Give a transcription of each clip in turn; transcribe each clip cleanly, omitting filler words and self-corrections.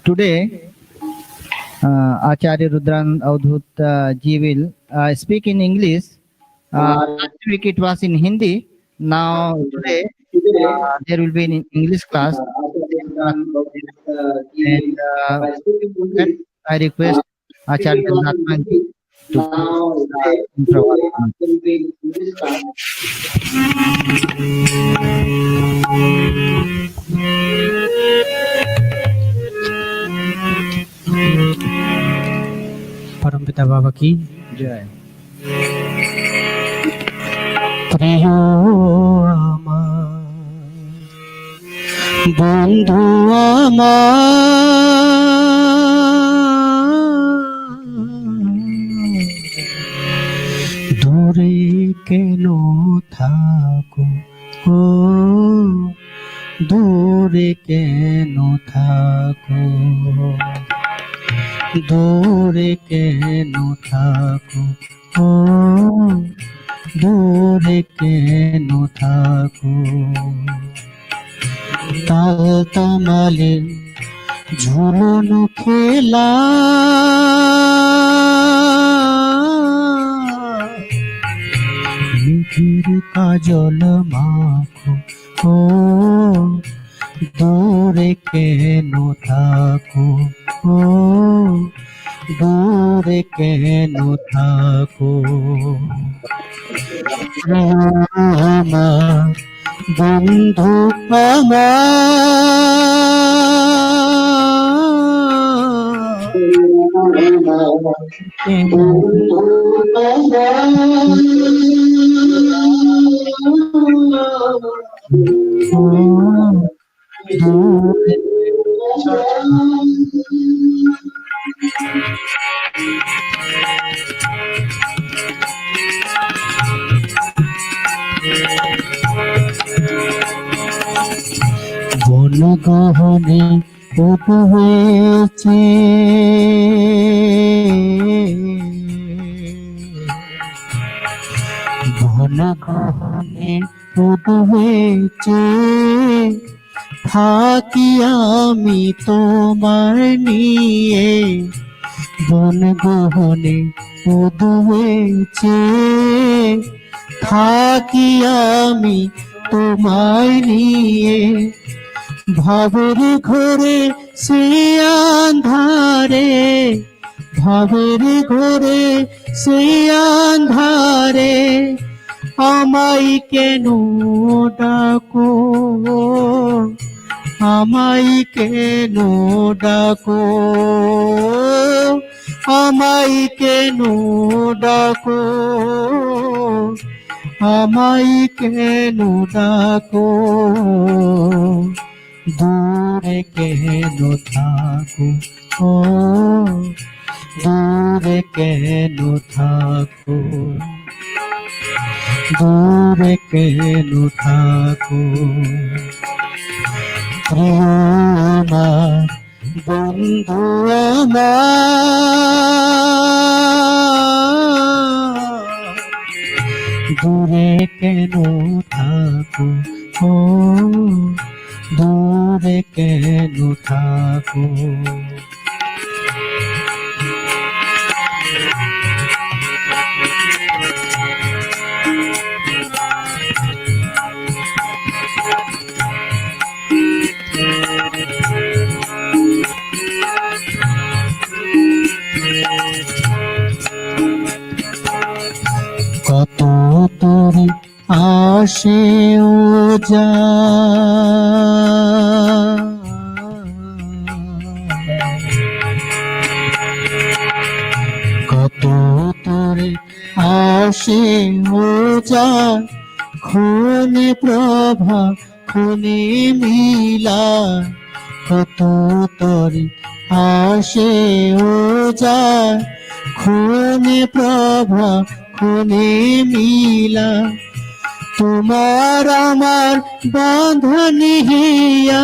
Today, Acarya Rudrananda Avadhuta ji will speak in English. Last week it was in Hindi. Now today there will be an English class. And I request Acarya Rudrananda ji to improvise. परमपिता बाबा की जय। প্রিয় আমার বন্ধু আমার দূরে কেন থাকো ও দূরে কেন থাকো দূরে কেন থাকো ও দূরে কেন থাকো তাল তামালে ঝুলনো খেলা মেঘের কাজল মাখো ও দূরে কেন থাকো ও দূরে কেন থাকো আমার বন্ধু বনগহনে পুতু হয়েছে বনগহনে পুতু হয়েছে থাকি আমি তোমার নিয়ে বনগহনে পুতু হয়েছে থাকি আমি তোমায় নিয়ে ভাবের ঘরে সে আন্ধারে ভাবের ঘরে সে আন্ধারে আমায় কেন ডাকো আমায় কেন ডাকো আমায় কেন ডাকো আমায় কেন ডাকো দূরে কেন থাকো ও দূরে কেন থাকো দূরে কেন থাকো প্রিয় আমার বন্ধু আমার দূরে কেন থাকো ও দূরে কেন থাকো কত তোরে আসে ও যা কত তোরে আসে ও যা খুনে প্রভা খুনে মিলা কত তোরে আসে ও যা খুনে প্রভা খুনে মিলা তোমার আমার বাঁধন হিয়া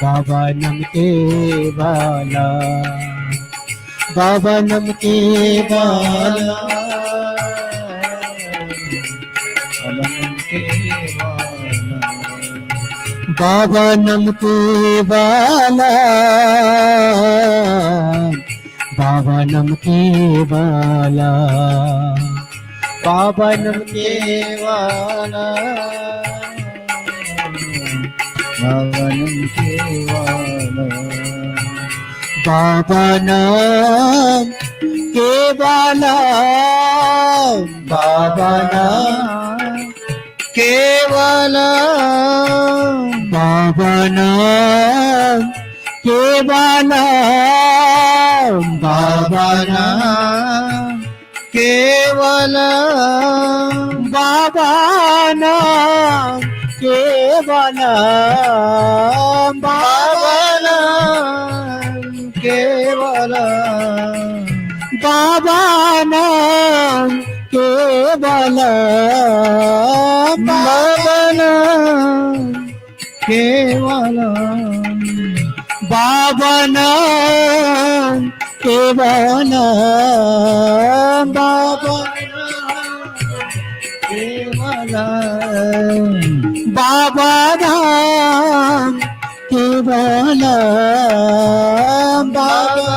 बाबा नम के वाला, बाबा नम के वाला, बाबा नम के वाला, बाबा नम के वाला, बाबा नम के वाला, बाबा नम के वाला, बाबा नाम के वाला, बाबा नाम केवला बाबा नाम के वाला, बाबा नाम केवला बाबा नाम के वाला, बाबा केवला बाबा नाम के वाला, केवला बाबा नाम के वाला, बाबा केवला बाबा नाम के वाला, बाबा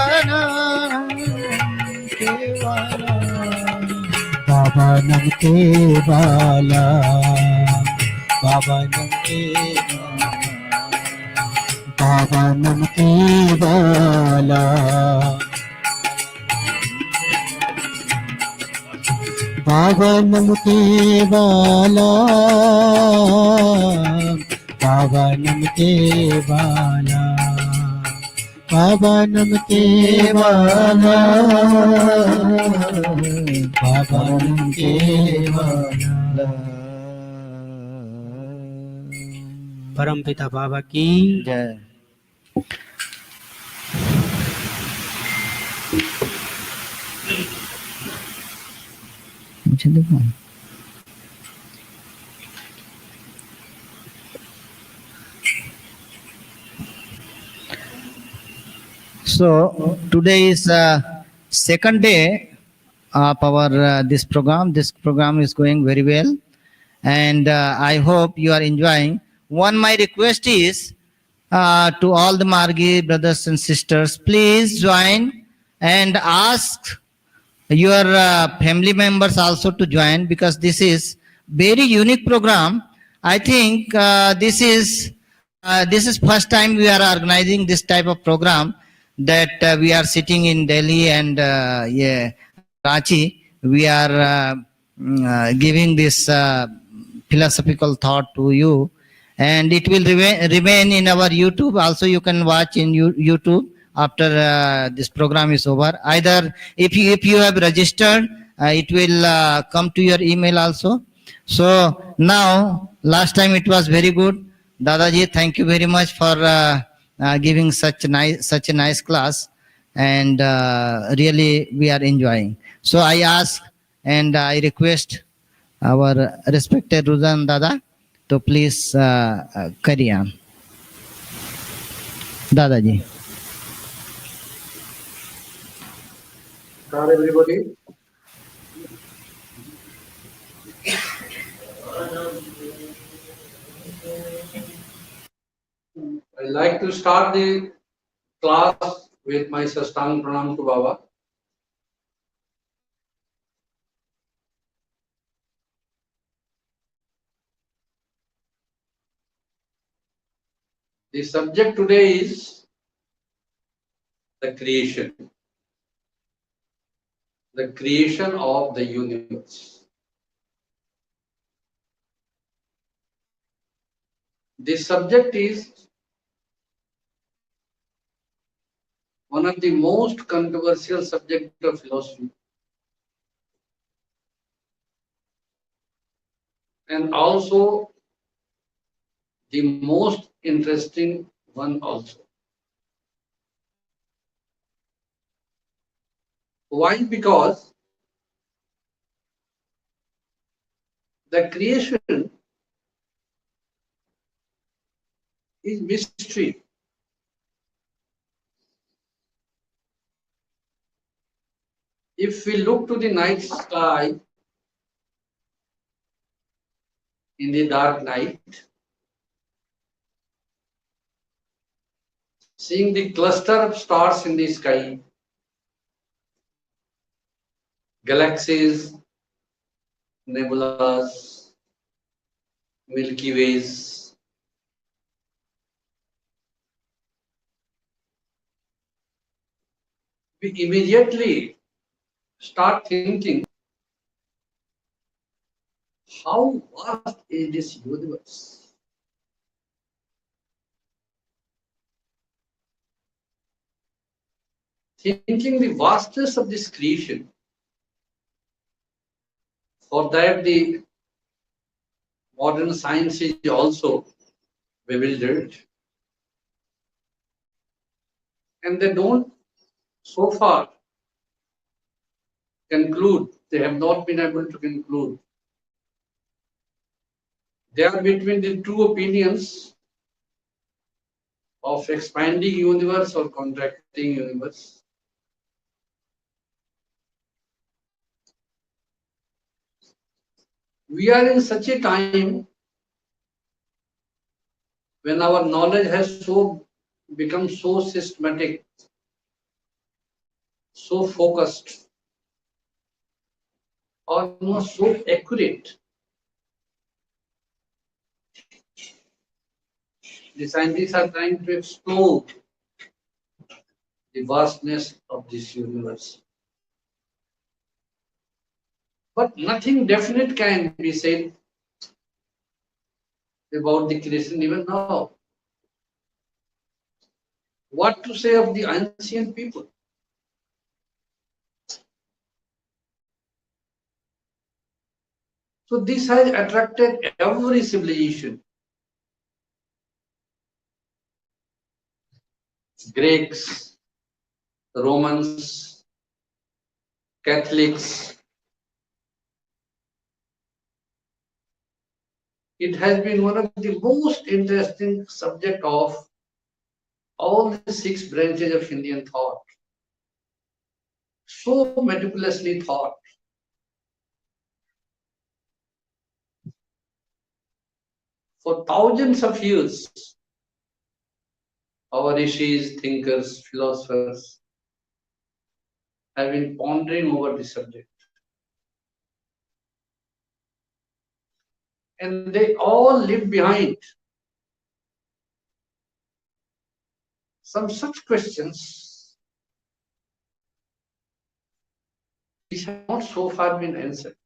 बाबा नम के वाला, बाबा नम के बाबा नम के वाला, बाबा नम के वाला, बाबा नम के वाला, बाबा नम के वाला, बाबा नम के वाला। परम पिता बाबा की जय। मुझे देखो So today is second day of our this program. This program is going very well, and I hope you are enjoying. One my request is to all the Margi brothers and sisters, please join and ask your family members also to join, because this is very unique program. I think this is first time we are organizing this type of program, that we are sitting in Delhi and Karachi. We are giving this philosophical thought to you, and it will remain in our YouTube. Also, you can watch in YouTube after this program is over. Either if you have registered, it will come to your email also. So now, last time it was very good. Dadaji, thank you very much for giving such a nice class, and really we are enjoying. So I ask and I request our respected Rudrananda Dada to please carry on. Dadaji. Hi everybody. I like to start the class with my Sastang Pranam to Baba. The subject today is the creation of the universe. This subject is one of the most controversial subjects of philosophy, and also the most interesting one also. Why? Because the creation is mystery. If we look to the night sky in the dark night, seeing the cluster of stars in the sky, galaxies, nebulas, Milky Ways, we immediately start thinking, how vast is this universe? Thinking the vastness of this creation, for that the modern science is also bewildered, and they don't so far conclude, they have not been able to conclude. They are between the two opinions of expanding universe or contracting universe. We are in such a time when our knowledge has become so systematic, so focused, almost so accurate. The scientists are trying to explore the vastness of this universe. But nothing definite can be said about the creation even now. What to say of the ancient people? So this has attracted every civilization. Greeks, Romans, Catholics. It has been one of the most interesting subject of all the 6 branches of Indian thought. So meticulously thought. For thousands of years, our rishis, thinkers, philosophers have been pondering over the subject. And they all leave behind some such questions which have not so far been answered.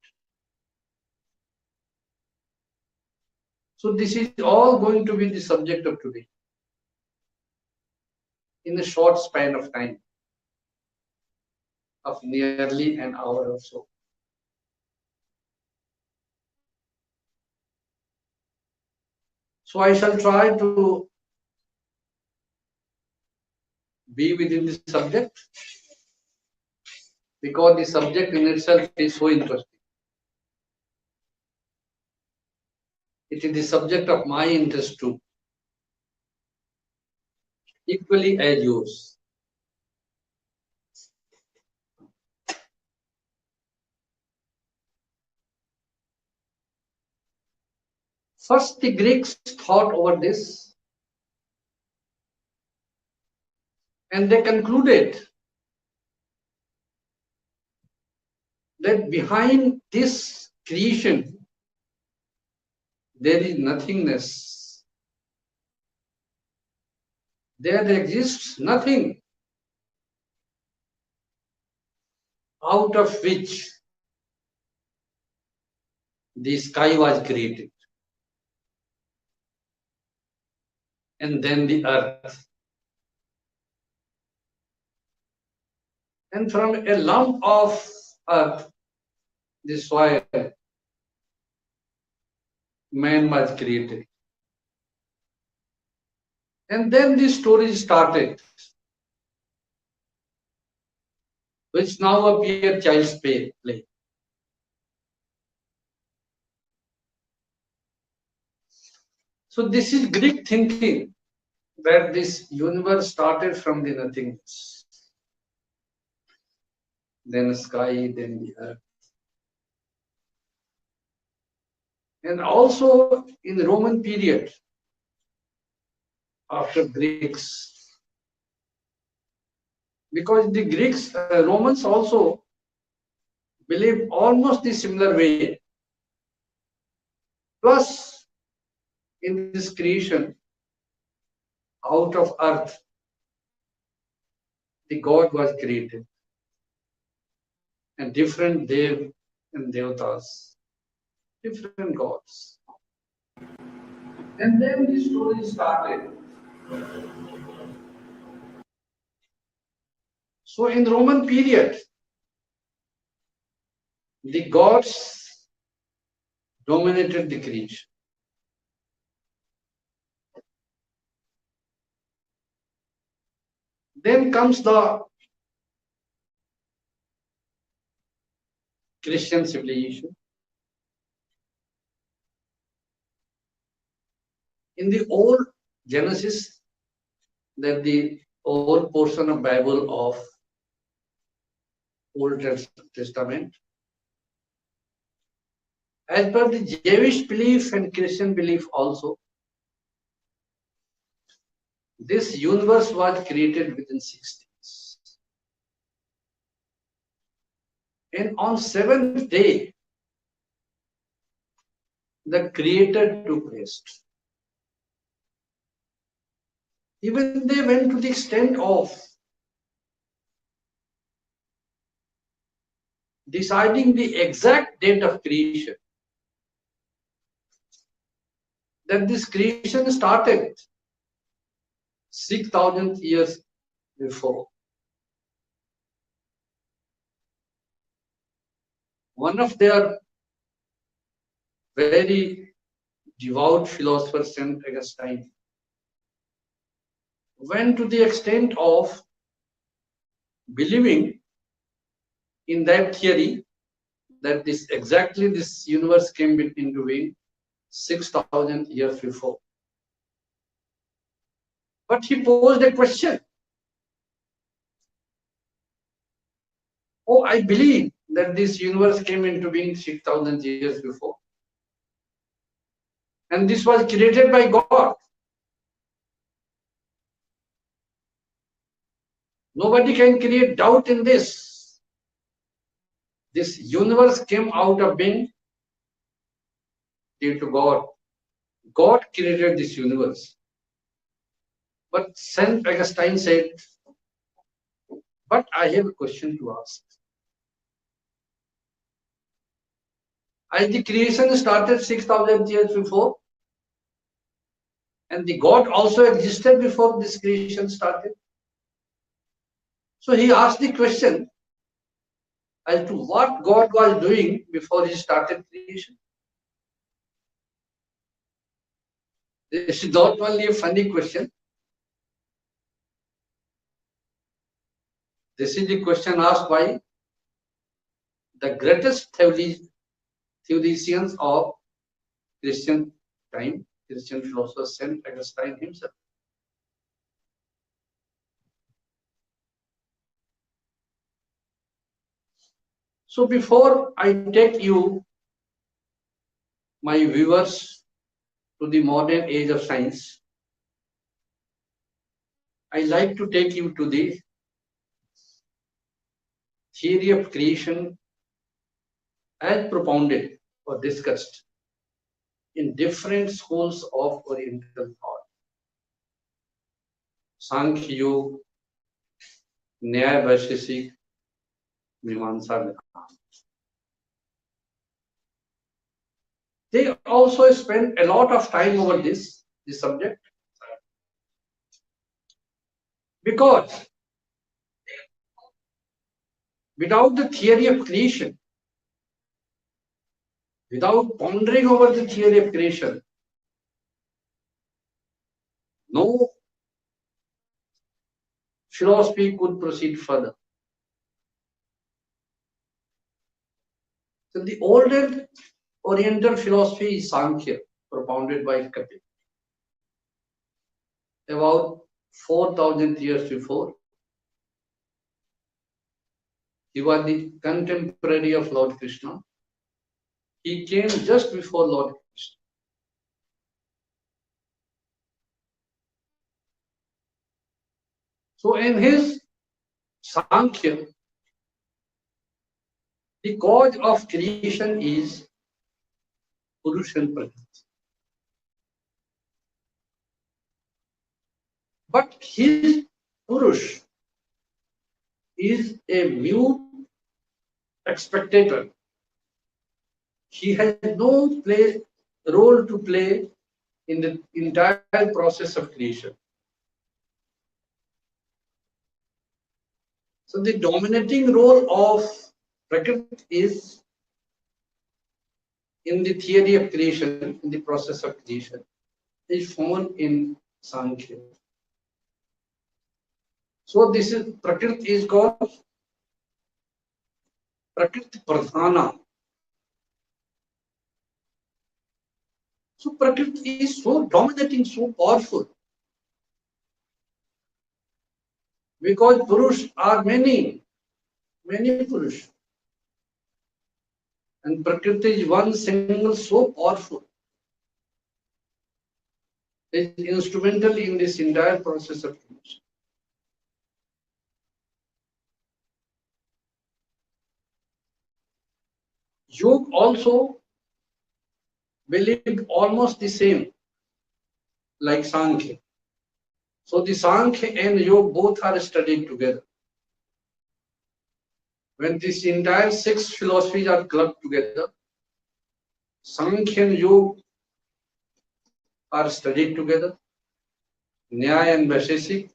So this is all going to be the subject of today in a short span of time of nearly an hour or so. So I shall try to be within the subject because the subject in itself is so interesting. It is the subject of my interest too, equally as yours. First, the Greeks thought over this and they concluded that behind this creation there is nothingness. There exists nothing out of which the sky was created. And then the earth. And from a lump of earth, the soil, man was created. And then the story started, which now appear child's play. So this is Greek thinking that this universe started from the nothingness. then sky, then the earth. And also in the Roman period, after Greeks, because the Greeks, Romans also believe almost the similar way. Plus, in this creation, out of earth, the God was created, and different Dev and Devatas, different gods. And then the story started. So in Roman period, the gods dominated the creation. Then comes the Christian civilization. In the old Genesis, that the old portion of Bible of Old Testament, as per the Jewish belief and Christian belief also, this universe was created within 6 days. And on seventh day, the Creator took rest. Even they went to the extent of deciding the exact date of creation. That this creation started 6,000 years before. One of their very devout philosophers, Saint Augustine, went to the extent of believing in that theory that this universe came into being 6,000 years before. But he posed a question. Oh, I believe that this universe came into being 6,000 years before. And this was created by God. Nobody can create doubt in this. This universe came out of being due to God. God created this universe. But Saint Augustine said, but I have a question to ask. As the creation started 6,000 years before, and the God also existed before this creation started. So he asked the question as to what God was doing before he started creation. This is not only a funny question. This is the question asked by the greatest theologians of Christian time, Christian philosopher Saint Augustine himself. So before I take you, my viewers, to the modern age of science, I like to take you to the theory of creation as propounded or discussed in different schools of Oriental thought. Sankhya Yoga, Nyaya Vaisheshik, Mimamsa Vedanta. They also spend a lot of time over this subject, because without the theory of creation, without pondering over the theory of creation, no philosophy could proceed further. So the older Oriental philosophy is Sankhya, propounded by Kapil, about 4,000 years before. He was the contemporary of Lord Krishna. He came just before Lord Krishna. So in his Sankhya, the cause of creation is Purush and Prakriti. But his Purush is a mute spectator. He has no role to play in the entire process of creation. So the dominating role of Prakriti is in the theory of creation, in the process of creation, is found in Sankhya. So this is Prakriti is called Prakriti Pradhana. So Prakriti is so dominating, so powerful. Because Purush are many Purush. And Prakriti is one single so powerful. It is instrumental in this entire process of creation. Yoga also believed almost the same, like Sankhya. So the Sankhya and Yoga both are studied together. When these entire six philosophies are clubbed together, Sankhya and Yoga are studied together. Nyaya and Vaisheshik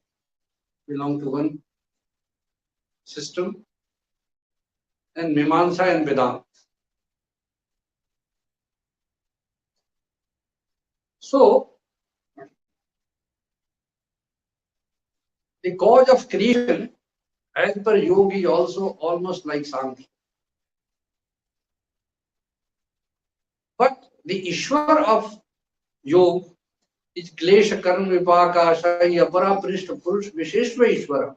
belong to one system, and Mimamsa and Vedanta. So, the cause of creation, as per Yoga, is also almost like Sankhya. But the Ishwar of Yoga is Klesha Karma Vipaka Shai Apara Prishta Purush Visheshva Ishwara.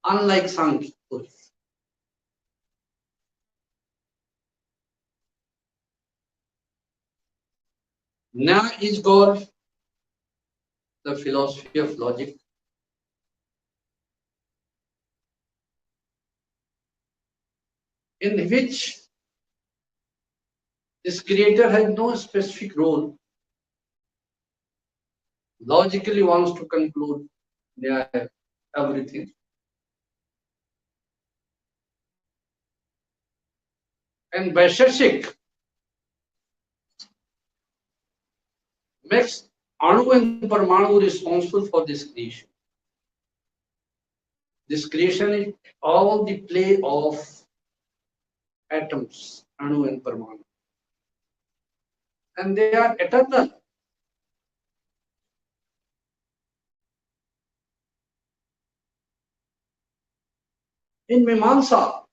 Unlike Sankhya Purush. Nyaya is called the philosophy of logic. In which this creator has no specific role, logically wants to conclude Nyaya, everything. And Vaisheshik makes Anu and Parmanu responsible for this creation. This creation is all the play of atoms, Anu and Parmanu. And they are eternal. In Mimamsa,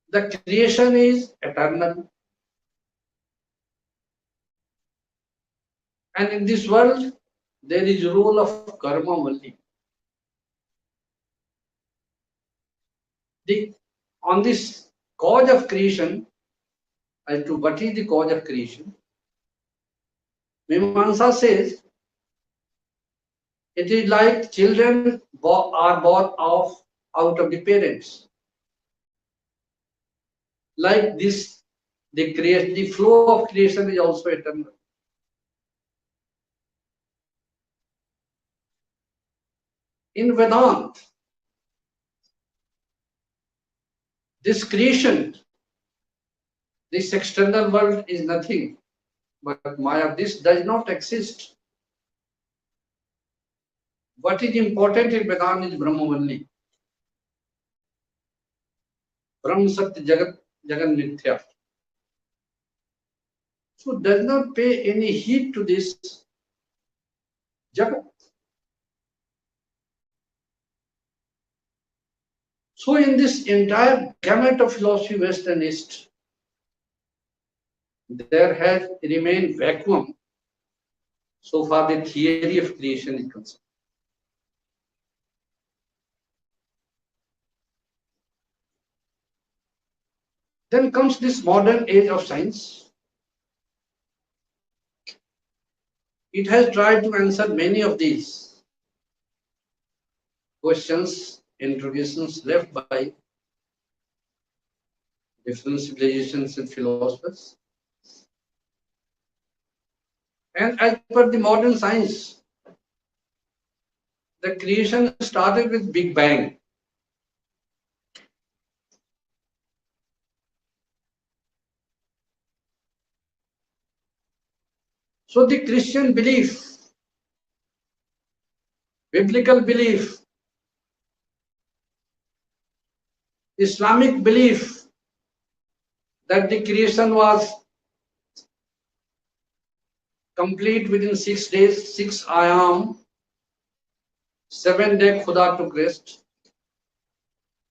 the creation is eternal. And in this world, there is a rule of karma only. On this cause of creation, as to what is the cause of creation, Mimamsa says it is like children are born out of the parents. Like this, the flow of creation is also eternal. In Vedanta, this creation, this external world is nothing but Maya. This does not exist. What is important in Vedanta is Brahma only. Brahma Satya Jagat Jagan Mithya. So does not pay any heed to this Jagat. So in this entire gamut of philosophy, West and East, there has remained vacuum so far the theory of creation is concerned. Then comes this modern age of science. It has tried to answer many of these questions, interrogations left by different civilizations and philosophers. And as per the modern science, the creation started with Big Bang. So the Christian belief, biblical belief, Islamic belief that the creation was complete within 6 days, 6 ayam, 7 day Khuda took rest.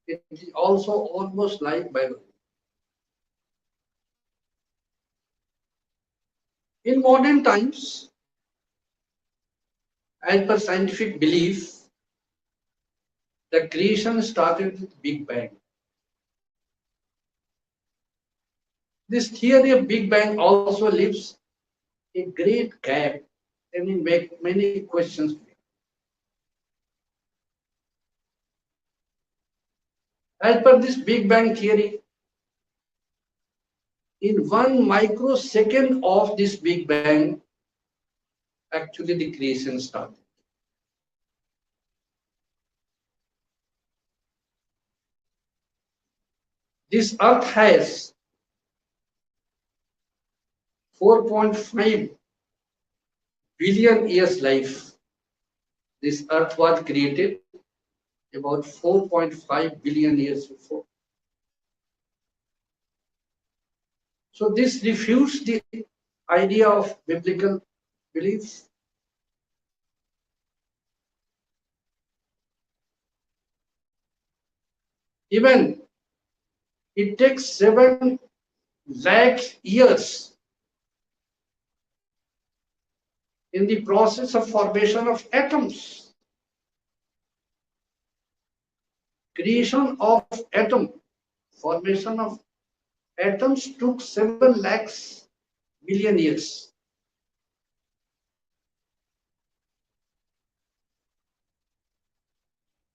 It is also almost like Bible. In modern times, as per scientific belief, the creation started with Big Bang. This theory of Big Bang also leaves a great gap and it makes many questions. As per this Big Bang theory, in 1 microsecond of this Big Bang, actually the creation started. This earth has 4.5 billion years life. This earth was created about 4.5 billion years before. So this refutes the idea of biblical belief. Even it takes 7 lakh years in the process of formation of atoms. Creation of atom, formation of atoms took 7 lakhs billion years.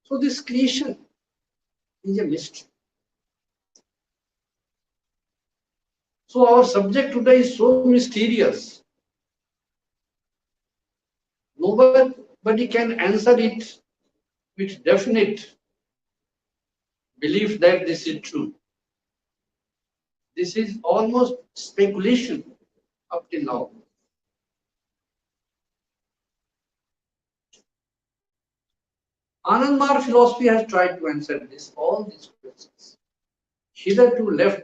So this creation is a mystery. So our subject today is so mysterious. Nobody can answer it with definite belief that this is true. This is almost speculation up till now. Ananda Marga philosophy has tried to answer all these questions, hitherto left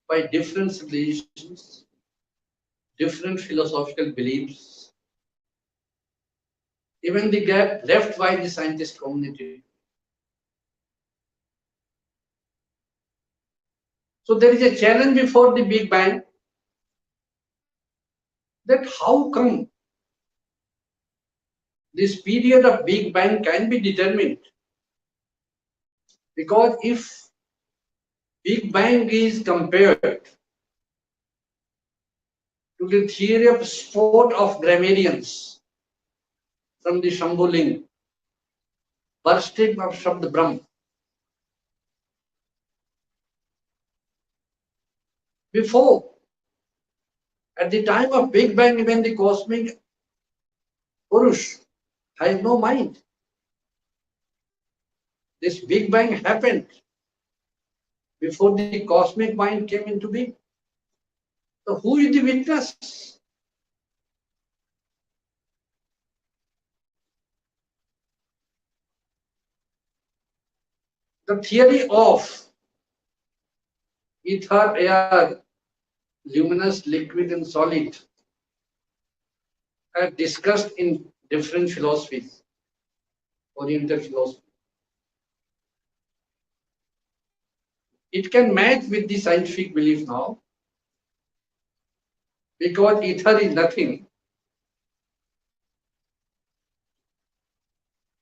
by different civilizations, different philosophical beliefs, even the gap left by the scientist community. So there is a challenge before the Big Bang, that how come this period of Big Bang can be determined? Because if Big Bang is compared to the theory of sport of grammarians from the Shambhuling, bursting of Shabd Brahm, before, at the time of Big Bang, even the cosmic Purush has no mind. This Big Bang happened before the cosmic mind came into being. So who is the witness? The theory of ether, air, luminous, liquid, and solid are discussed in different philosophies, Oriental philosophy. It can match with the scientific belief now, because ether is nothing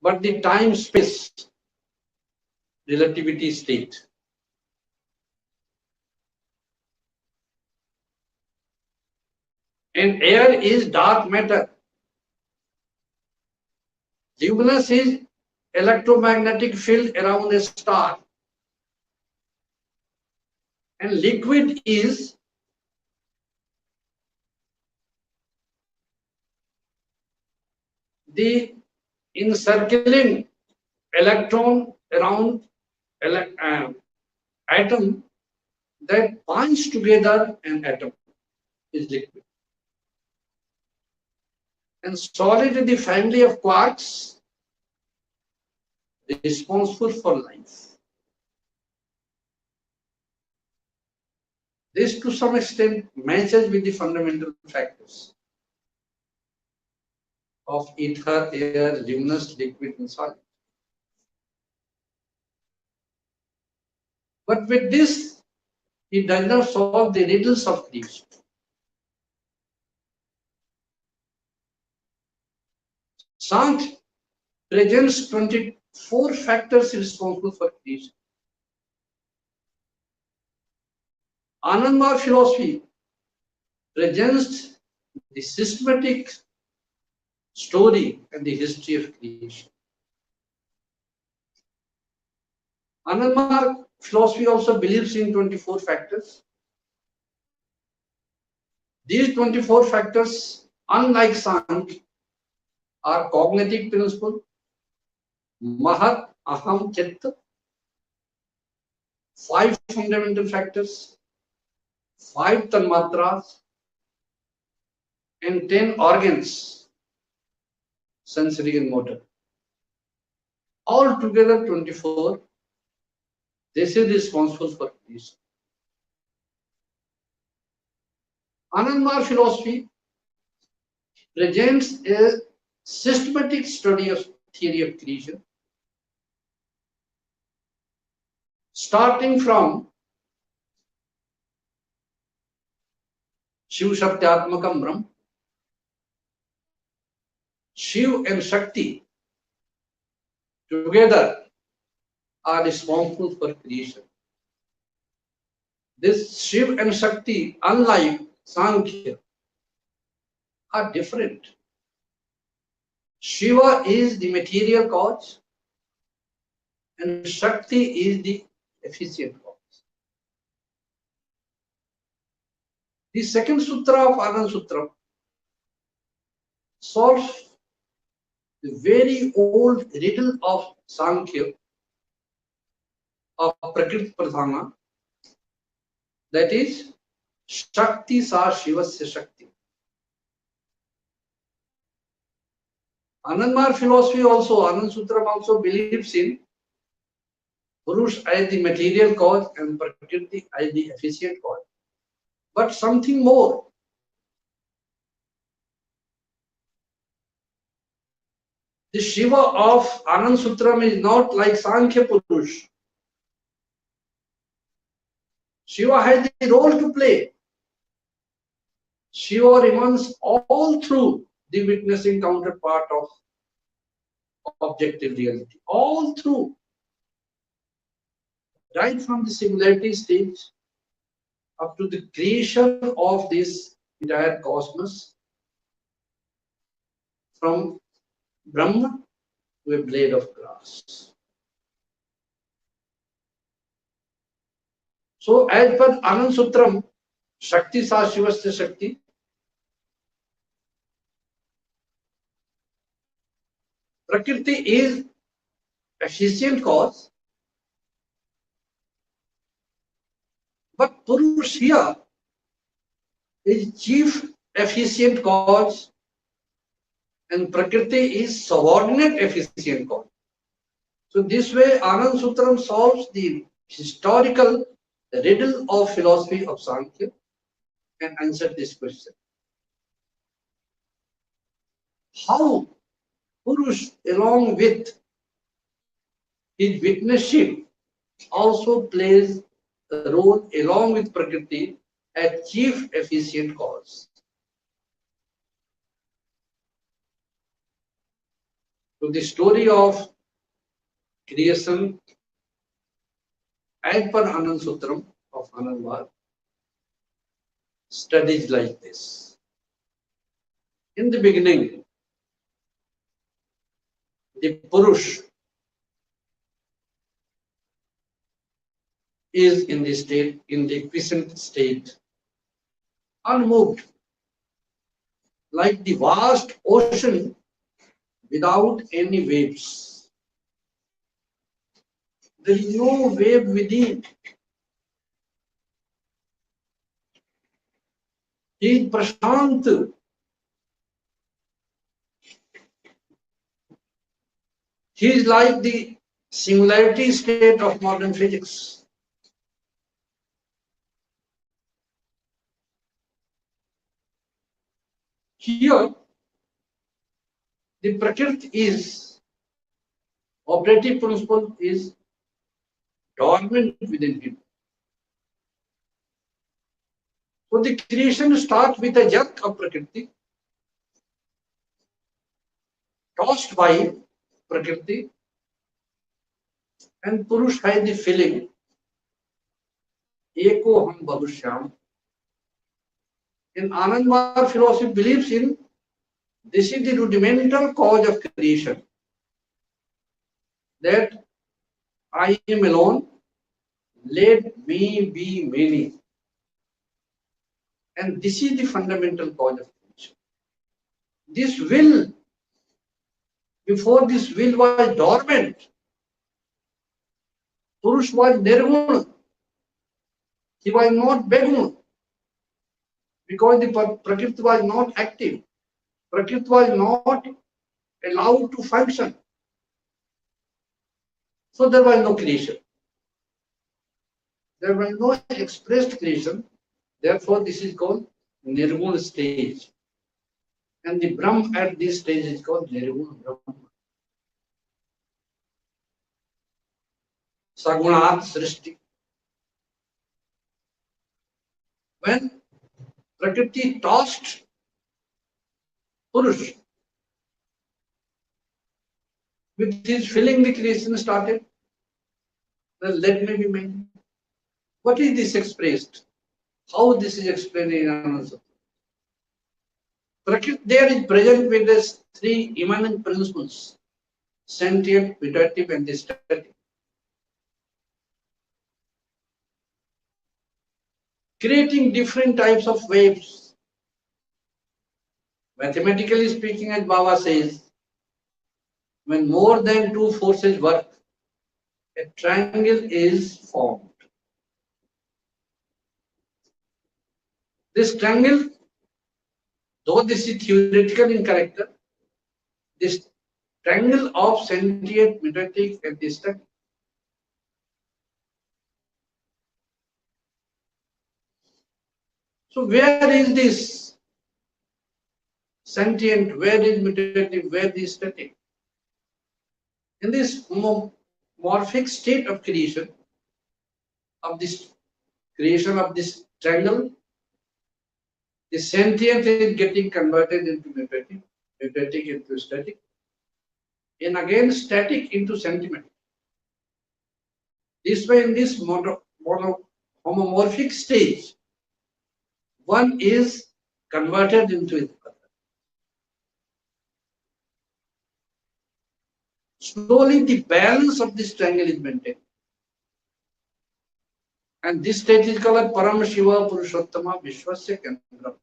but the time-space relativity state. and air is dark matter. Luminous is electromagnetic field around a star, and liquid is the encircling electron around atom that binds together an atom is liquid. And solid is the family of quarks responsible for life. This to some extent matches with the fundamental factors of ether, air, luminous, liquid, and solid. But with this, it does not solve the riddles of creation. Sankhya presents 24 factors responsible for creation. Ananda Marga philosophy presents the systematic story and the history of creation. Ananda Marga philosophy also believes in 24 factors. These 24 factors, unlike Sankhya, are cognitive principle, Mahat, Aham, Chitta, 5 fundamental factors, 5 tanmatras, and 10 organs, sensory and motor. Altogether 24. This is responsible for creation. Ananda Marga philosophy presents a systematic study of theory of creation, starting from Shiv Satyatmakam Brahm. Shiv and Shakti together are responsible for creation. This Shiv and Shakti, unlike Sankhya, are different. Shiva is the material cause and Shakti is the efficient cause. The second sutra of Ananda Sutra solves the very old riddle of Sankhya of Prakriti Pradhana, that is Shakti sa Shivasya Shakti. Ananda Marga philosophy also, Ananda Sutra also believes in Purush as the material cause and Prakriti as the efficient cause. But something more. The Shiva of Ananda Sutra is not like Sankhya Purush. Shiva has the role to play. Shiva remains all through the witnessing counterpart of objective reality. All through. Right from the singularity stage up to the creation of this entire cosmos, from Brahma to a blade of grass. So, as per Ananda Sutram, Shakti sa Shivasya Shakti, Prakriti is efficient cause, but Purush here is chief efficient cause and Prakriti is subordinate efficient cause. So this way Ananda Sutram solves the historical riddle of philosophy of Sankhya and answers this question. How Purush, along with his witnessship, also plays a role along with Prakriti as chief efficient cause. So the story of creation as per Ananda Sutram of Ananda Marga studies like this. In the beginning, the Purush is in the state, in the quiescent state, unmoved, like the vast ocean without any waves. There is no wave within. He is Prashant. He is like the singularity state of modern physics. Here, the Prakriti is, operative principle is dormant within him. So the creation starts with a jerk of Prakriti, tossed by Prakriti, and Purush has the feeling, Eko Ham Bhavushyam. In Ananda Marga philosophy believes in this is the rudimental cause of creation, that I am alone, let me be many. And this is the fundamental cause of creation. This will, before this will was dormant, Purush was nirguna. He was not beguna, because the Prakriti was not active. Prakriti was not allowed to function. So there was no creation. There was no expressed creation. Therefore, this is called Nirguna stage. And the Brahm at this stage is called Nirguna Brahma. Sagunat Srishti. When Prakriti tossed Purush, with his feeling the creation started, then let me be made. What is this expressed? How this is explained in Ananda? Prakriti there is present with these three immanent principles: sentient, vegetative, and static. Creating different types of waves. Mathematically speaking, as Baba says, when more than two forces work, a triangle is formed. This triangle, though this is theoretical in character, this triangle of sentient, vegetative, and static. So where is this sentient, where is vegetative, where is static? In this morphic state of creation, of this triangle, the sentient is getting converted into vegetative, vegetative into static, and again static into sentiment. This way, in this homomorphic stage, one is converted into the other. Slowly, the balance of this triangle is maintained. And this state is called Param Shiva Purushottama Vishwasya Kendram.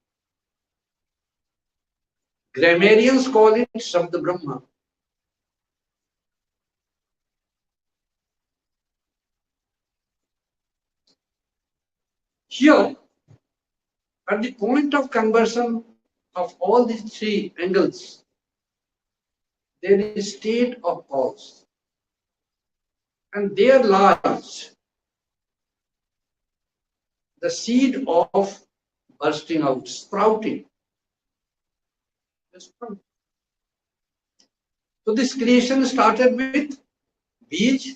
Grammarians call it Shabda Brahma. Here, at the point of conversion of all these three angles, there is state of pause. And there lies the seed of bursting out, sprouting. So this creation started with Bij,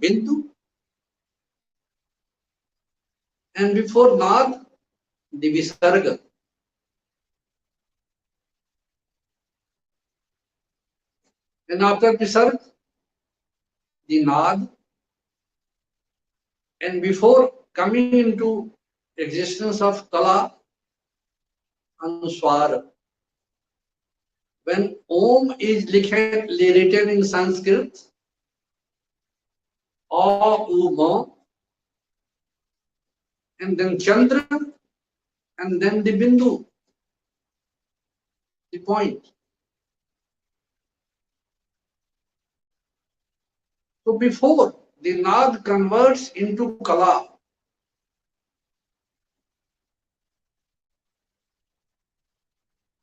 Bindu, and before Nad, the Visarga. And after Visarga, the Nad, and before coming into existence of Kala, Anuswara. when Om is written in Sanskrit, A, U, Ma, and then Chandra, and then the Bindu, the point. So before the Nad converts into Kala,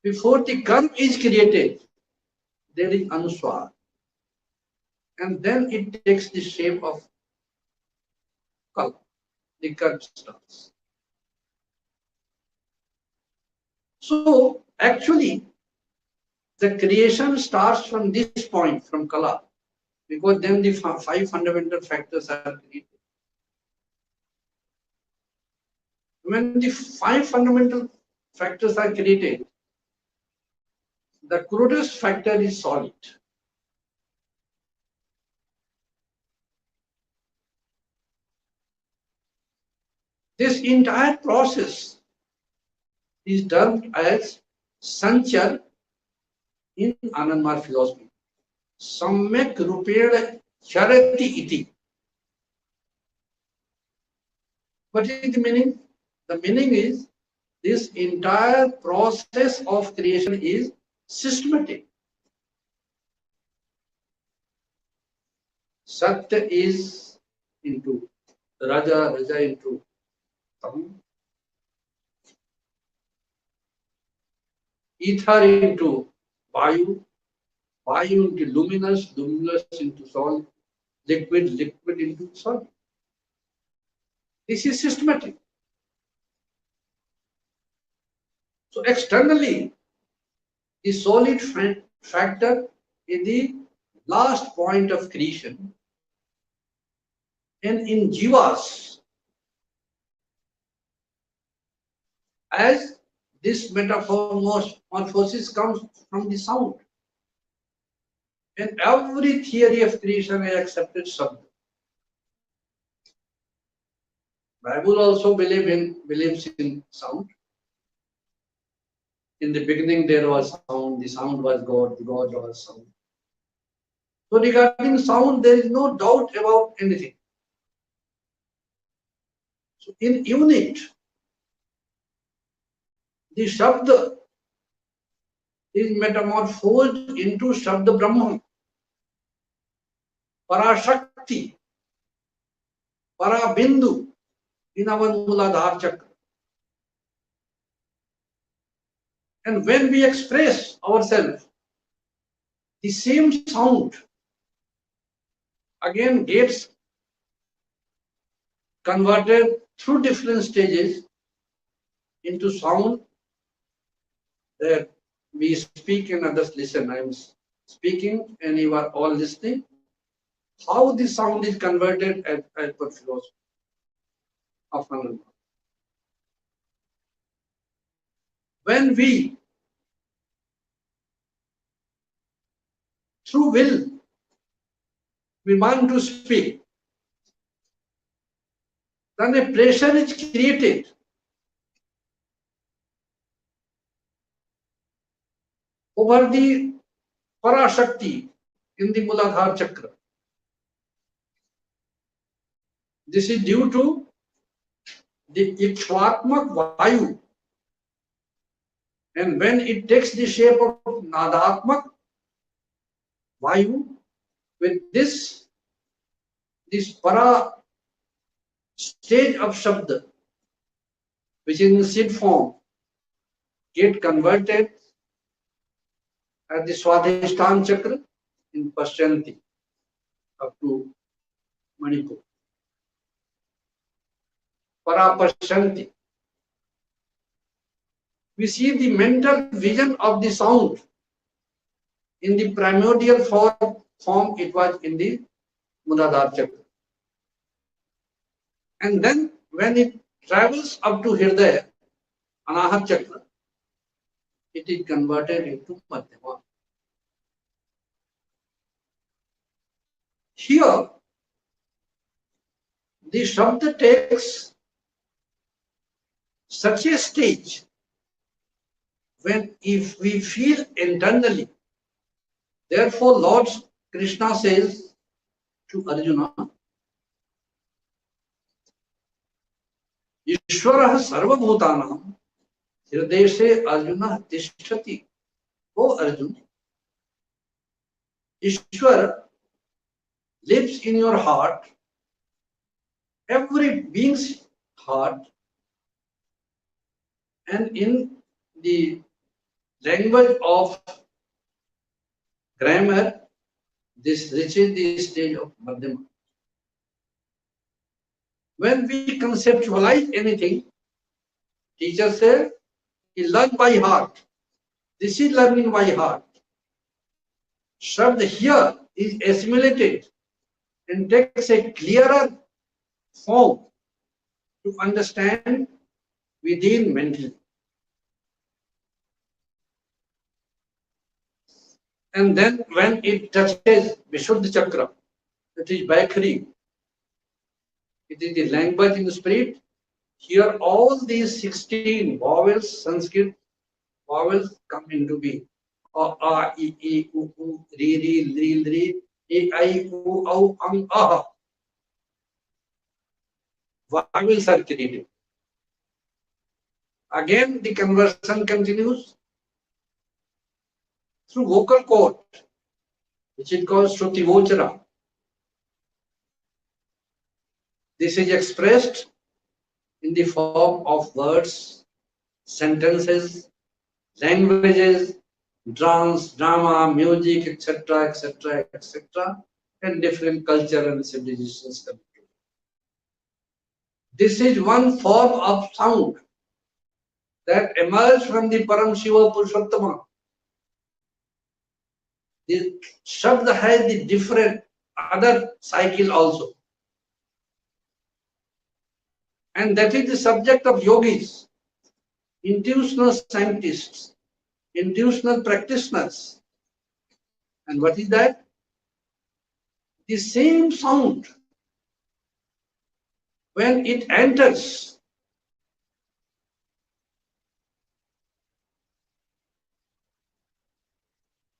before the Karm is created, there is Anuswar. And then it takes the shape of Kala, the Karm starts. So actually, the creation starts from this point, from Kala, because then the five fundamental factors are created. When the five fundamental factors are created, the crudest factor is solid. This entire process is termed as Sanchar in Ananda Marga philosophy. Samyak Rupena Charati Iti. What is the meaning? The meaning is this entire process of creation is systematic. Satya is into Raja, Raja into Tam, ether into Vayu, Vayu into luminous, luminous into solid, liquid, liquid into solid. This is systematic. So externally, the solid factor is the last point of creation. And in jivas, as this metamorphosis comes from the sound, and every theory of creation is accepted Shabda. Bible also believes in sound. In the beginning there was sound, the sound was God, the God was sound. So regarding sound, there is no doubt about anything. So in unit, the Shabda is metamorphosed into Shabda Brahman, Parashakti, Parabindu in our Muladhara Chakra. And when we express ourselves, the same sound again gets converted through different stages into sound that we speak and others listen. I am speaking and you are all listening. How the sound is converted as per philosophy of Ananda. When we, through will, we want to speak, then a pressure is created over the Parashakti in the Muladhara Chakra. This is due to the Ikshvatmak Vayu. And when it takes the shape of Nadatmak Vayu, with this Para stage of Shabda, which is in seed form, get converted at the Swadhisthana Chakra in Paschanti up to Manipur. Para Paschanti. We see the mental vision of the sound in the primordial form it was in the Muladhara Chakra. And then when it travels up to Hridaya, Anahat Chakra, it is converted into Madhyama. Here, the Shabda takes such a stage when if we feel internally Therefore, Lord Krishna says to Arjuna, Ishwarah sarvabhutanam hirdeshe Arjuna tishtati. O Arjuna, Ishwar lives in your heart, every being's heart, and in the language of grammar, this reaches the stage of Madhyama. When we conceptualize anything, teacher said, he learned by heart. This is learning by heart. Shabd here is assimilated and takes a clearer form to understand within mentally. And then when it touches Vishuddha Chakra, it is Vaikhari. It is the language in the spirit. Here all these 16 vowels, Sanskrit vowels come into being. A, I, U, Ri, Li, E, I, U, Au, Ang, Ah. Vowels are created. Again, the conversion continues through vocal cord, which is called Shruti Vochara. This is expressed in the form of words, sentences, languages, dance, drama, music, etc., etc., etc., and different culture and civilizations. This is one form of sound that emerged from the Param Shiva Purushottama. The Shabda has the different other cycle also. And that is the subject of yogis, intuitional scientists, intuitional practitioners. And what is that? The same sound, when it enters,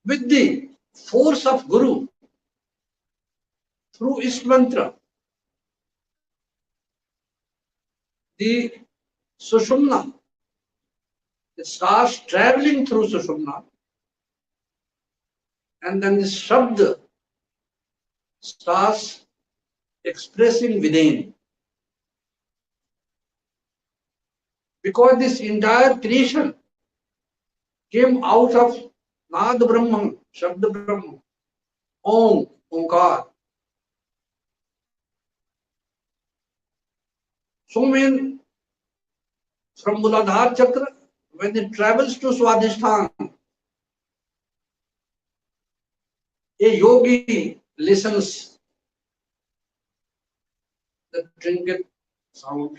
with the force of Guru, through his mantra, the Sushumna, it starts traveling through Sushumna, and then the Shabda starts expressing within. Because this entire creation came out of Nad Brahman, Shabda Brahman, Om, Omkar. So when from Muladhara Chakra, when it travels to Swadhisthana, a yogi listens the trinket sound.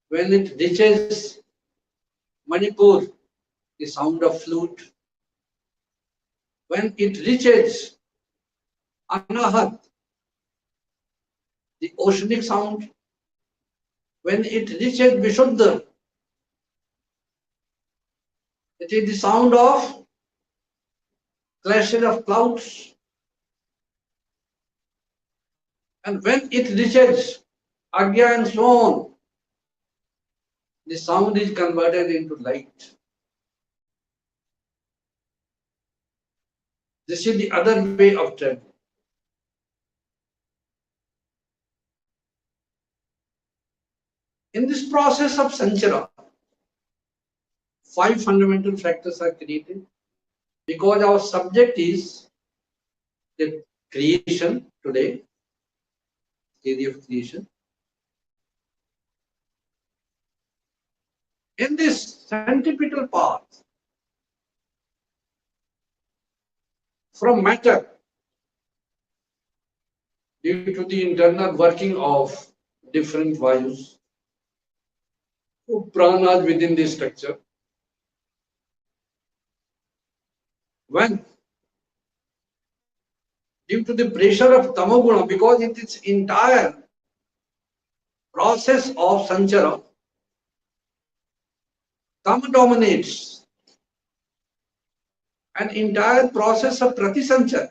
When it reaches Manipur, the sound of flute. When it reaches Anahat, the oceanic sound. When it reaches Vishuddha, it is the sound of clashing of clouds. And when it reaches Agya and so on, the sound is converted into light. This is the other way of travel. In this process of sanchara, 5 fundamental factors are created because our subject is the creation today, theory of creation. In this centripetal path from matter, due to the internal working of different vayus, pranas within this structure, when due to the pressure of tamoguna, because in its entire process of sanchara, tam dominates, an entire process of pratisanchar.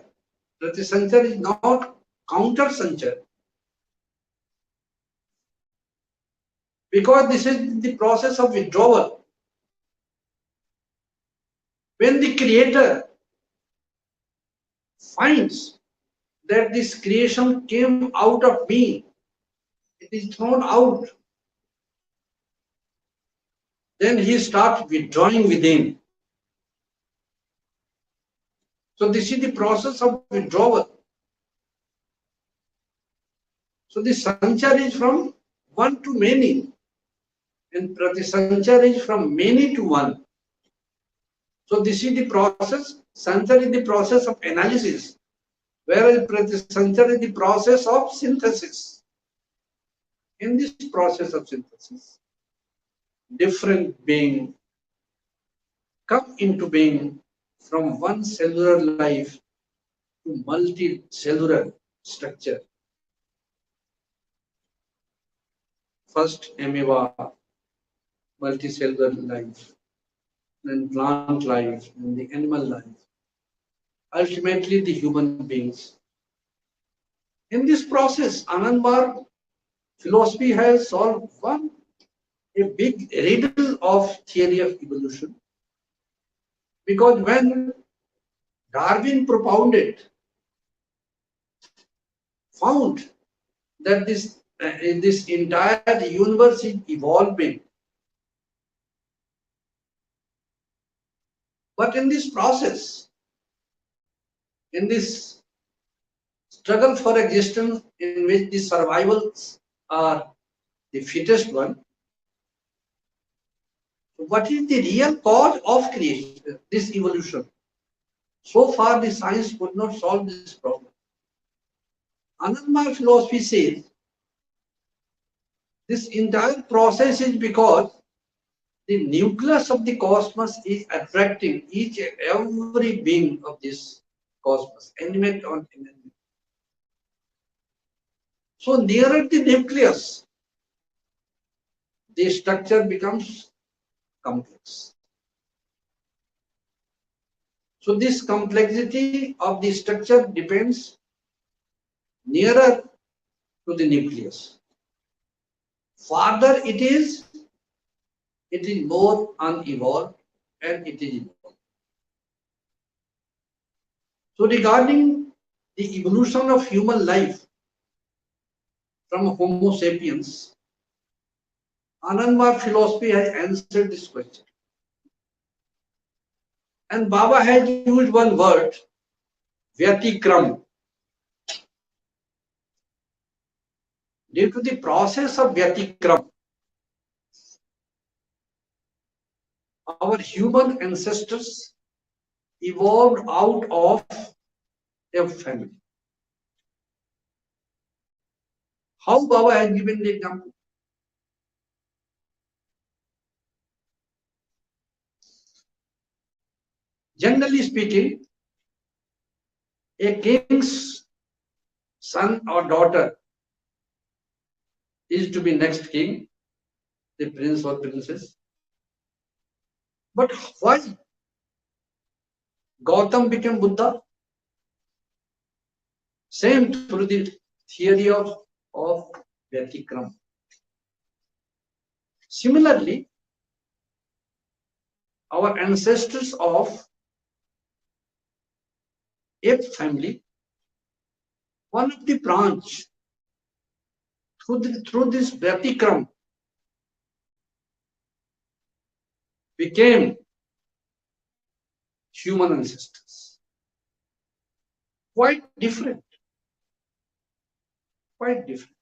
Pratisanchar is not counter-sanchar, because this is the process of withdrawal. When the creator finds that this creation came out of me, it is thrown out, then he starts withdrawing within. So this is the process of withdrawal. So the sanchar is from one to many, and pratisanchar is from many to one. So this is the process. Sanchar is the process of analysis, whereas pratisanchar is the process of synthesis. In this process of synthesis, different beings come into being from one cellular life to multicellular structure. First amoeba, multicellular life, then plant life, and the animal life, ultimately the human beings. In this process, Ananda Marga philosophy has solved a big riddle of theory of evolution, because when Darwin propounded, found that this entire universe is evolving, but in this process, in this struggle for existence in which the survivals are the fittest one, what is the real cause of creation, this evolution? So far, the science could not solve this problem. Ananda Marga philosophy says this entire process is because the nucleus of the cosmos is attracting each and every being of this cosmos, animate or inanimate. So nearer the nucleus, the structure becomes complex. So this complexity of the structure depends nearer to the nucleus. Farther it is more unevolved and it is evolved. So regarding the evolution of human life from Homo sapiens, Ananda Marga philosophy has answered this question. And Baba has used one word, Vyatikram. Due to the process of Vyatikram, our human ancestors evolved out of a family. How Baba has given the example? Generally speaking, a king's son or daughter is to be next king, the prince or princess. But why Gautam became Buddha? Same through the theory of Vyatikram. Similarly, our ancestors of ape family, one of the branch through this Vyatikram became human ancestors. Quite different. Quite different.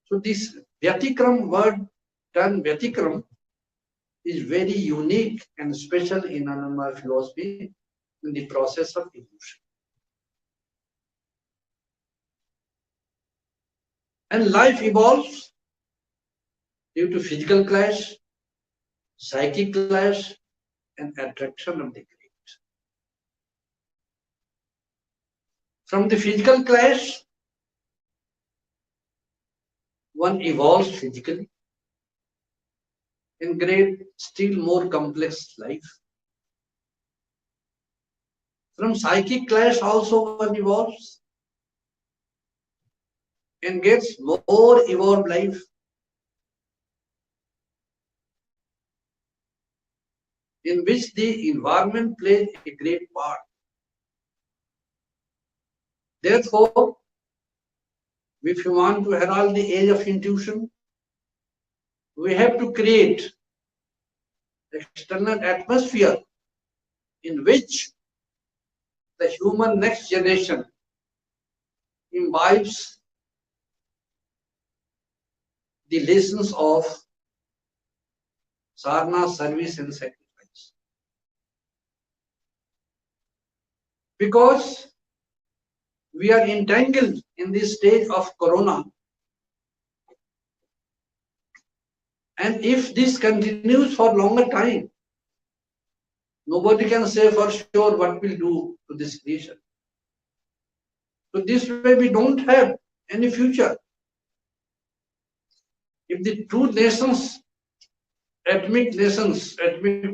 So this Vyatikram word, term Vyatikram, is very unique and special in Ananda Marga philosophy in the process of evolution. And life evolves due to physical clash, psychic clash, and attraction of the great. From the physical clash, one evolves physically in great, still more complex life. From psychic clash also one evolves and gets more evolved life. In which the environment plays a great part. Therefore, if you want to herald the age of intuition, we have to create external atmosphere in which the human next generation imbibes the lessons of sadhana, service and sacrifice. Because we are entangled in this stage of corona, and if this continues for longer time, nobody can say for sure what will do to this creation. So this way we don't have any future. If the two nations, atomic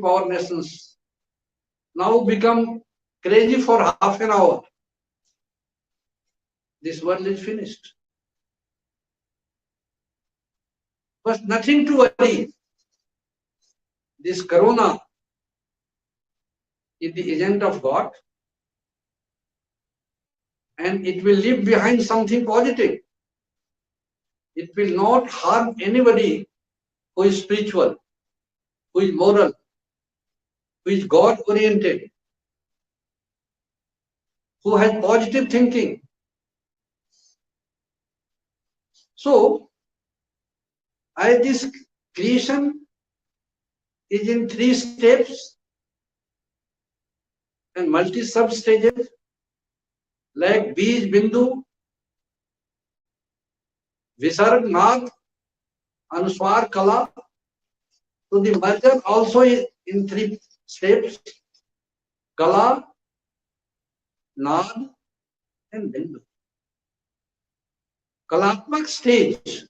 power nations, now become crazy for half an hour, this world is finished. But nothing to worry. This corona is the agent of God, and it will leave behind something positive. It will not harm anybody who is spiritual, who is moral, who is God-oriented, who has positive thinking. So, as this creation is in 3 steps and multi-sub stages like Bij, Bindu, Visarg, Naad, Anuswar, Kala. So the merger also is in 3 steps: Kala, Naad and Bindu. Kalatmak stage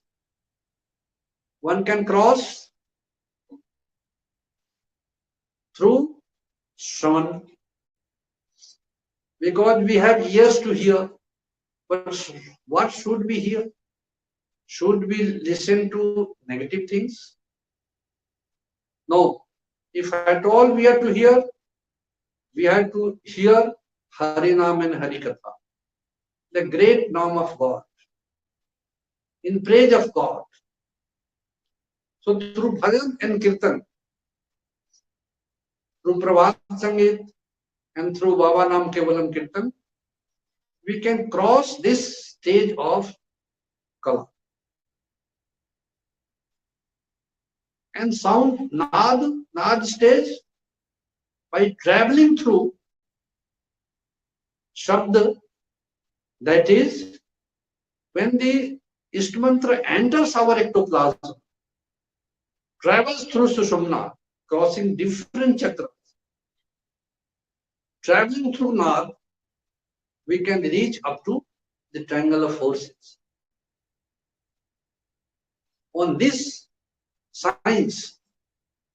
one can cross through Shravan, because we have ears to hear. But what should we hear? Should we listen to negative things? No. If at all we are to hear, we have to hear Harinam and Harikatha, the great name of God, in praise of God. So through Bhajan and Kirtan, through Prabhat Sangeet and through Baba Nam Kevalam Kirtan, we can cross this stage of Kala. And sound Naad stage, by traveling through Shabda, that is, when the Ishmantra enters our ectoplasm, travels through Sushumna, crossing different chakras. Traveling through Naad, we can reach up to the triangle of forces. On this science,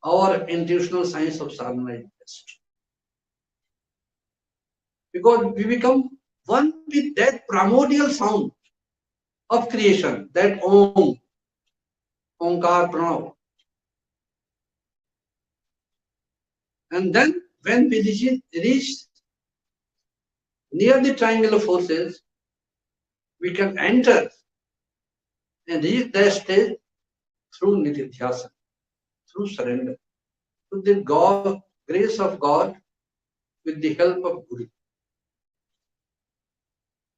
our intuitional science of sadhana is best. Because we become one with that primordial sound of creation, that Om, Omkar Pranav. And then when we reach near the triangle of forces, we can enter and reach that stage through Nitidhyasana, through surrender, through the grace of God with the help of Guru.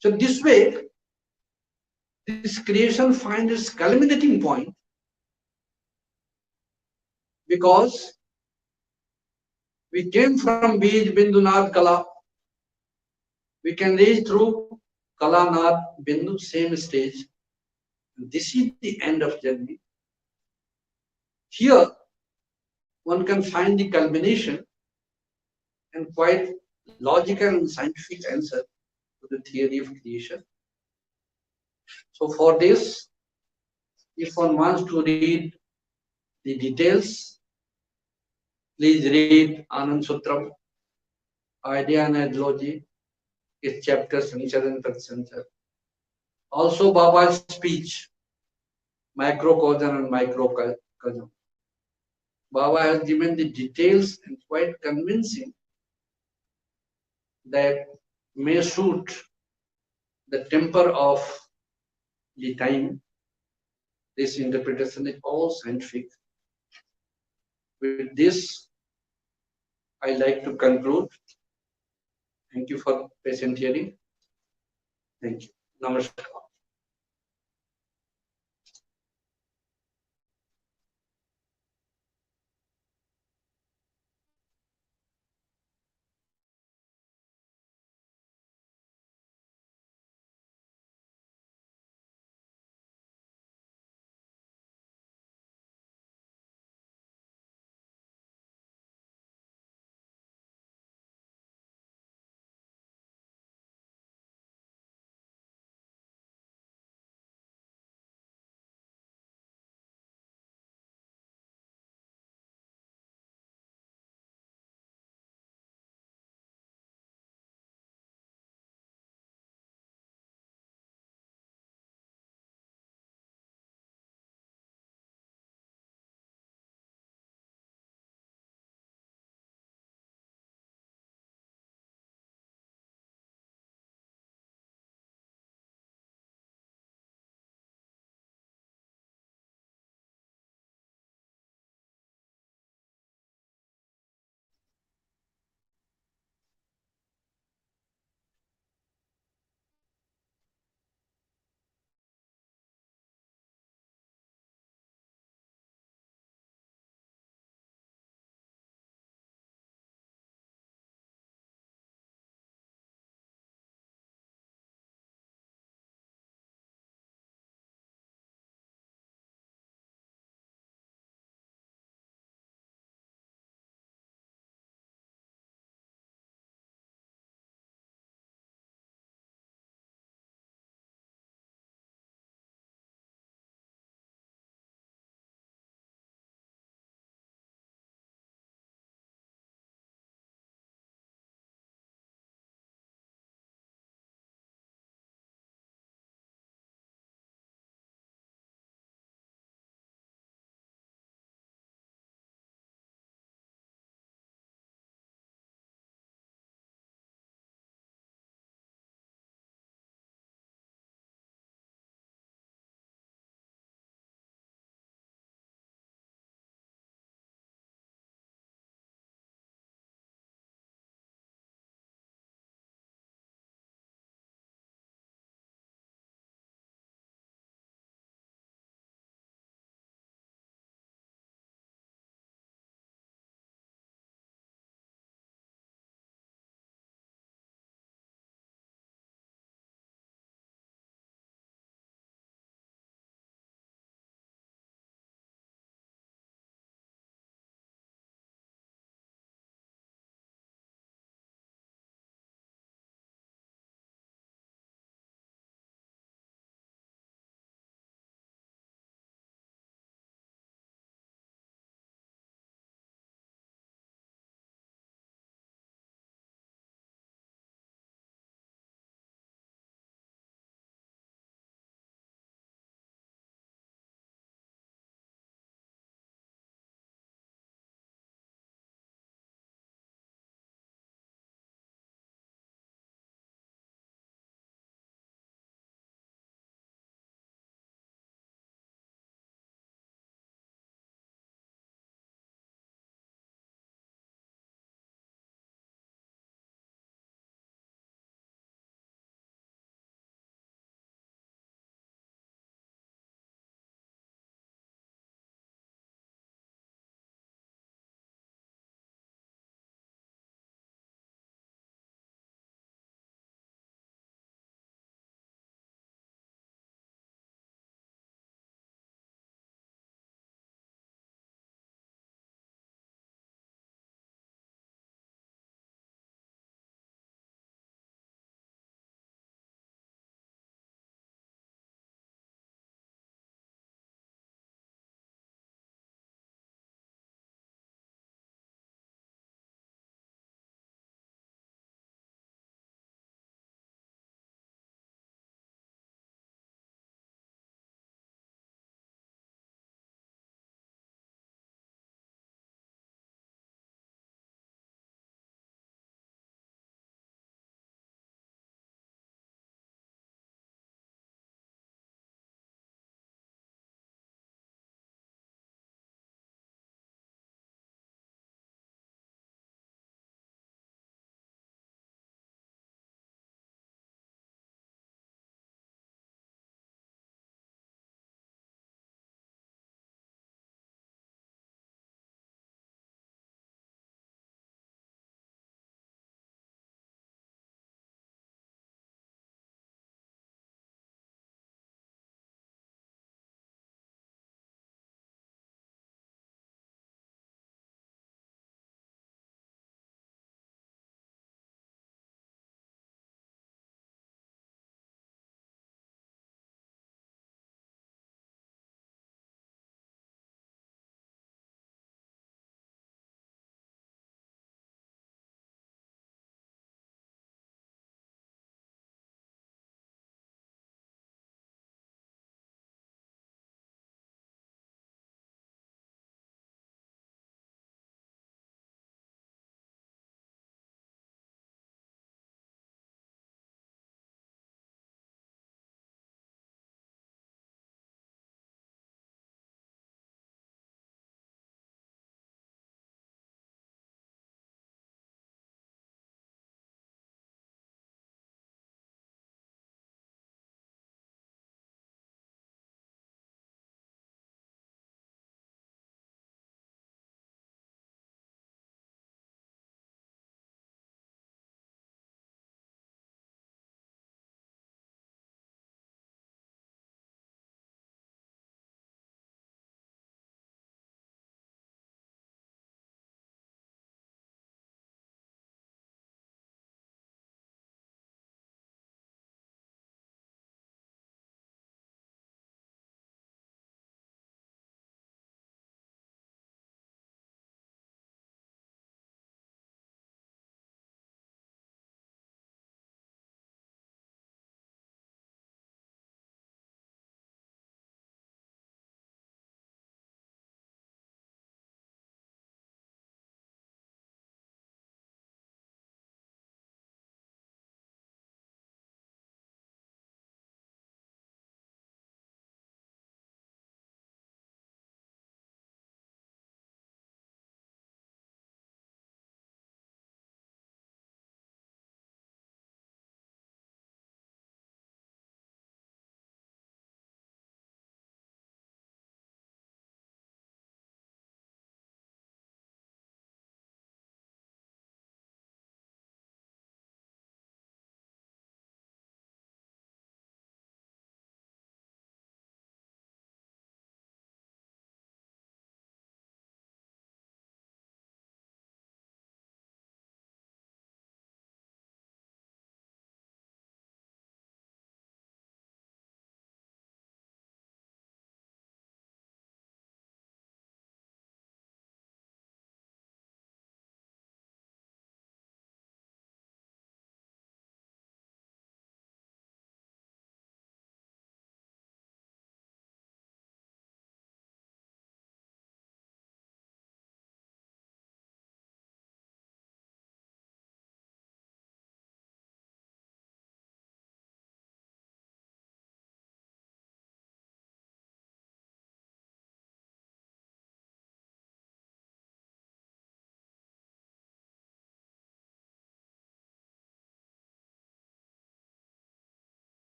So this way, this creation finds its culminating point, because we came from Bij, Bindu, Naad, Kala. We can reach through Kala, Naad, Bindu, same stage. This is the end of journey. Here, one can find the culmination and quite logical and scientific answer to the theory of creation. So for this, if one wants to read the details, please read Anand Sutram, idea and ideology is chapter Sanchar and Tatsanchar. Also Baba's speech, macrocosm and microcosm. Baba has given the details and quite convincing that may suit the temper of the time. This interpretation is all scientific. With this, I like to conclude. Thank you for patient hearing. Thank you. Namaskar.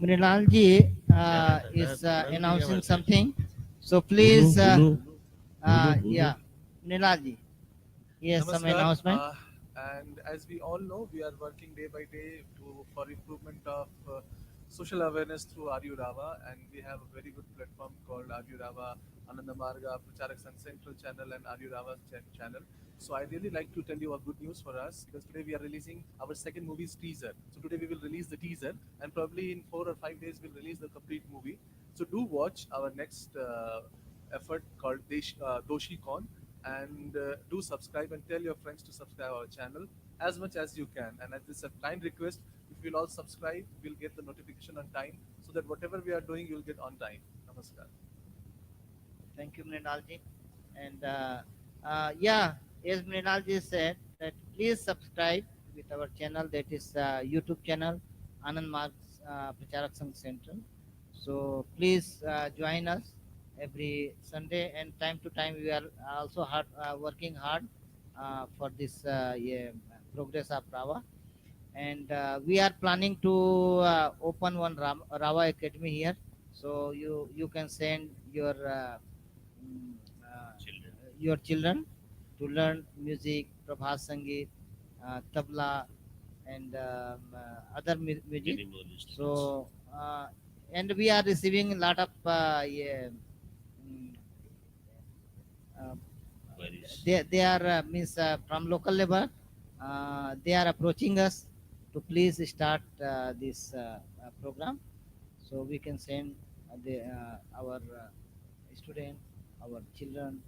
Mrinalji is announcing something. So please, yeah, Mrinalji, yes, some Namaskar. announcement. And as we all know, we are working day by day for improvement of social awareness through Rava, and we have a very good platform called Rava, Ananda Marga, Pracharak Sun Central channel, and Rava channel. So I really like to tell you a good news for us because today we are releasing our second movie's teaser. So today we will release the teaser, and probably in 4 or 5 days we'll release the complete movie. So do watch our next effort called Doshi Con, and do subscribe and tell your friends to subscribe our channel as much as you can. And as this is a kind request, if you'll all subscribe, we'll get the notification on time so that whatever we are doing, you'll get on time. Namaskar. Thank you, Mrinalji. And yeah, as Mrinalji said, that please subscribe with our channel, that is YouTube channel, Anand Marg's Pracharak Sangh Central. So please join us every Sunday, and time to time we are also working hard for this yeah, progress of Rava. And we are planning to open one Rava Academy here. So you can send mm, uh, your children to learn music, Prabhat Sangeet, tabla, and other music. So and we are receiving a lot of yeah, mm, uh, they are means from local level. They are approaching us to please start this program, so we can send our student, our children,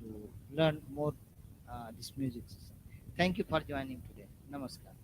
to learn more this music system. Thank you for joining today. Namaskar.